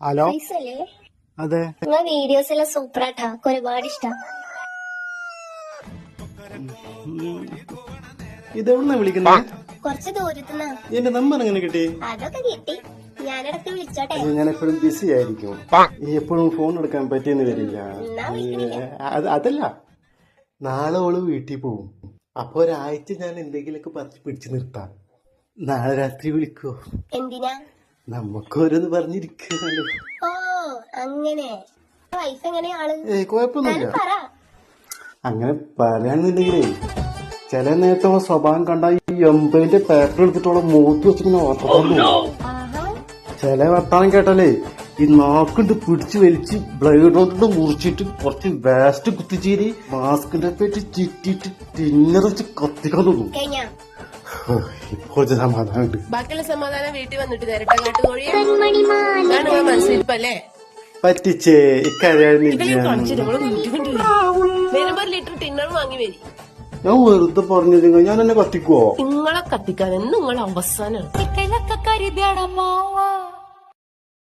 Hello അതെ videos എല്ലാം സൂപ്പറാട്ടാ, ഒരുപാട് ഇഷ്ടം. ഇതെവിടുന്നാ വിളിക്കുന്നത്? കുറച്ച് ദൂരത്തുനിന്നാ. എന്റെ നമ്പർ എങ്ങനെ കിട്ടി? അതൊക്കെ കിട്ടി, ഞാനിടക്ക് വിളിച്ചോട്ടെ. ഞാൻ എപ്പോഴും ബിസി ആയിരിക്കും, എപ്പോഴും ഫോൺ എടുക്കാൻ പറ്റിയെന്ന് വരില്ല. അതല്ല, നാളെ ഓള് വീട്ടിൽ പോവും. അപ്പൊ ഒരാഴ്ച ഞാൻ എന്തെങ്കിലുമൊക്കെ പറിച്ച് പിടിച്ചു നിർത്താം. നാളെ രാത്രി വിളിക്കോ? എന്തിനാ? നമുക്ക് ഓരോന്ന് പറഞ്ഞിരിക്കണല്ലോ. ഓ അങ്ങനെ. വൈഫ് എങ്ങനെയാള്? കുഴപ്പമൊന്നുമില്ല. അങ്ങനെ പറയാണെന്നുണ്ടെങ്കിലേ ചില നേരത്തോളം സ്വഭാവം കണ്ട ഈ 80 പേപ്പർ എടുത്തിട്ടോളം മൂത്ത് വെച്ചിങ്ങനെ ഓർത്തോ. ചില വർത്താനം കേട്ടാലേ ഈ നാക്കിട്ട് പിടിച്ച് വലിച്ച് ബ്ലേഡ് കൊണ്ട് മുറിച്ചിട്ട് കുറച്ച് വേസ്റ്റ് കുത്തിച്ചേരി മാസ്കിന്റെ പേറ്റ് ചുറ്റിട്ട് തിന്നറച്ച് കത്തിക്കാൻ തോന്നും. ഇപ്പോൾ സമാധാനം. ബാക്കിയുള്ള സമാധാനം വീട്ടിൽ വന്നിട്ട് നേരിട്ട് മനസ്സിലിപ്പല്ലേ പറ്റിച്ചേ ഇക്കാര്യം ലിറ്റർ ടിന്നർ വാങ്ങി വരി. ഞാൻ വെറുതെ പറഞ്ഞത് ഞാൻ എന്നെ കത്തിക്കുവോ? നിങ്ങളെ കത്തിക്കാൻ നിങ്ങൾ അവസാനം